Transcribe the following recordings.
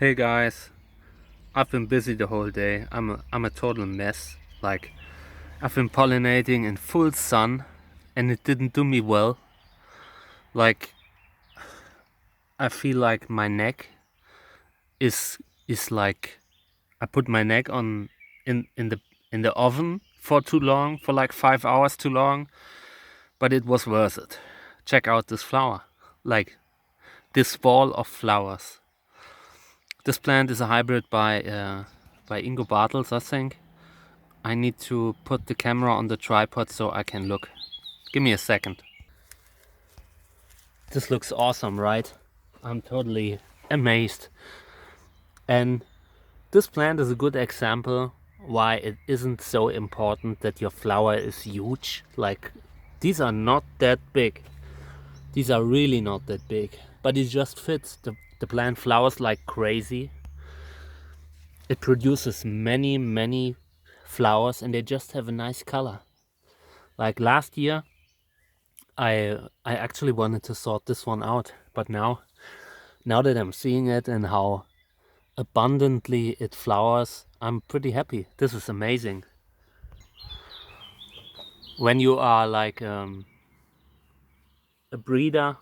Hey guys, I've been busy the whole day. I'm a total mess. Like, I've been pollinating in full sun and it didn't do me well. Like, I feel like my neck is like I put my neck on in the oven for too long, for like 5 hours too long, but it was worth it. Check out this flower. Like, this ball of flowers. This plant is a hybrid by Ingo Barthels, I think. I need to put the camera on the tripod so I can look. Give me a second. This looks awesome, right? I'm totally amazed. And this plant is a good example why it isn't so important that your flower is huge. Like, these are not that big. These are really not that big. But it just fits. The plant flowers like crazy. It produces many flowers and they just have a nice color. Like last year, I actually wanted to sort this one out, but now that I'm seeing it and how abundantly it flowers, I'm pretty happy. This is amazing. When you are like a breeder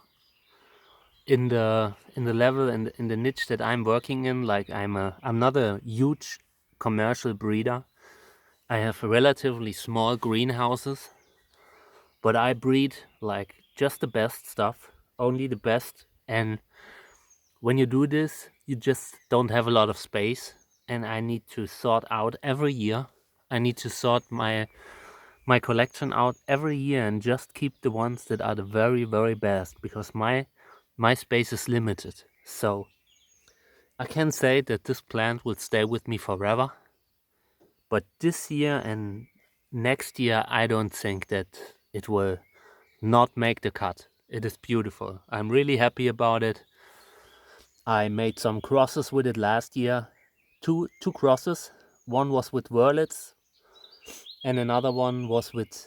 in the level and in the niche that I'm working in, like I'm not a huge commercial breeder. I have relatively small greenhouses, but I breed like just the best stuff, only the best. And when you do this, you just don't have a lot of space, and I need to sort out every year. I need to sort my collection out every year and just keep the ones that are the very best, because my space is limited. So I can say that this plant will stay with me forever, but this year and next year I don't think that it will not make the cut. It is beautiful. I'm really happy about it. I made some crosses with it last year. Two crosses. One was with Wurlitz and another one was with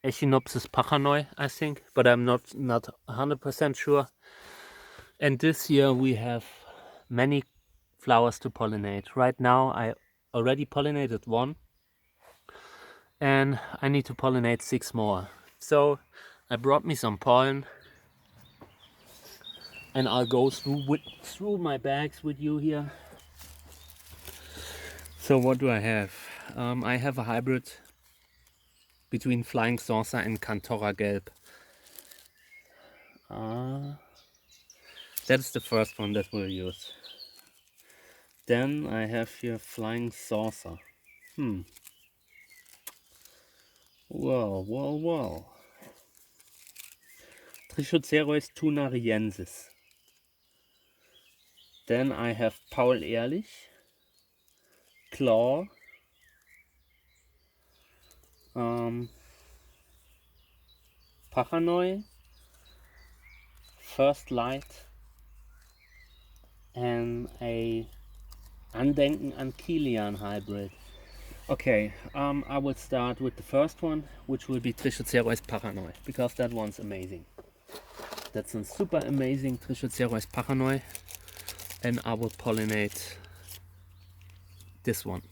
Echinopsis pachanoi, I think, but I'm not 100% sure. And this year we have many flowers to pollinate. Right now I already pollinated one and I need to pollinate 6 more. So I brought me some pollen and I'll go through my bags with you here. So what do I have? I have a hybrid between Flying Saucer and Cantora Gelb. That's the first one that we'll use. Then I have here Flying Saucer. Well. Trichocereus tunariensis. Then I have Paul Ehrlich, Claw, Pachanoi, First Light, and a Andenken an Kilian hybrid. Okay, I will start with the first one, which will be Trichocereus pachanoi, because that one's amazing. That's a super amazing Trichocereus pachanoi, and I will pollinate this one.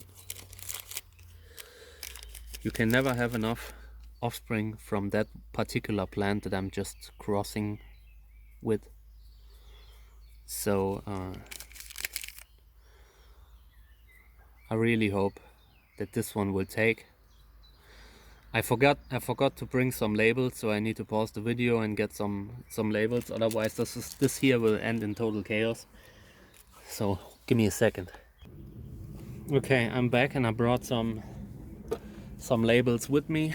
You can never have enough offspring from that particular plant that I'm just crossing with. So I really hope that this one will take. I forgot to bring some labels, so I need to pause the video and get some labels, otherwise this here will end in total chaos. So give me a second. Okay, I'm back and I brought some labels with me.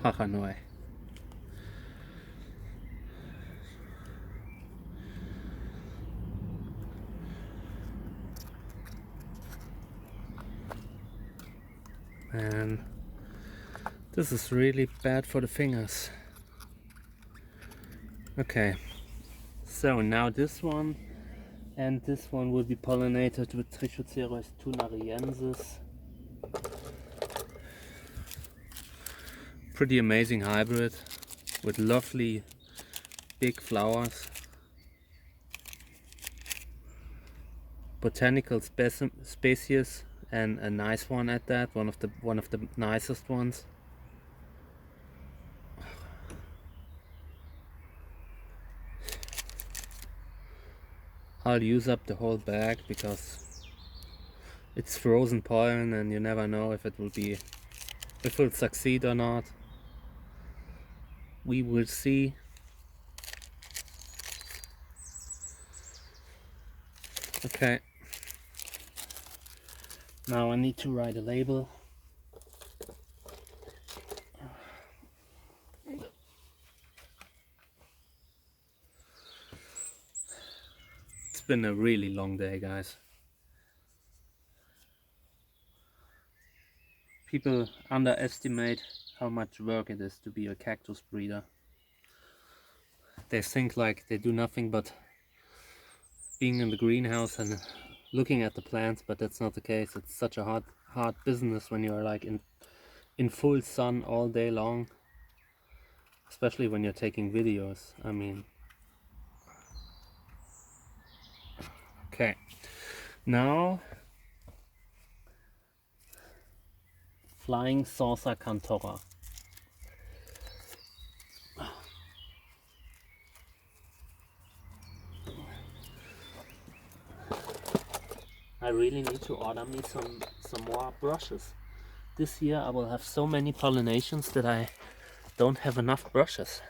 Pachanoi. And this is really bad for the fingers. Okay, so now this one and this one will be pollinated with Trichocereus tunariensis. Pretty amazing hybrid with lovely big flowers. Botanical species, and a nice one at that, one of the nicest ones. I'll use up the whole bag because it's frozen pollen and you never know if it'll succeed or not. We will see. Okay. Now I need to write a label. It's been a really long day, guys. People underestimate how much work it is to be a cactus breeder. They think like they do nothing but being in the greenhouse and looking at the plants, but that's not the case. It's such a hard business when you're like in full sun all day long, especially when you're taking videos. I mean, okay, now flying saucer cantora. I really need to order me some more brushes. This year I will have so many pollinations that I don't have enough brushes.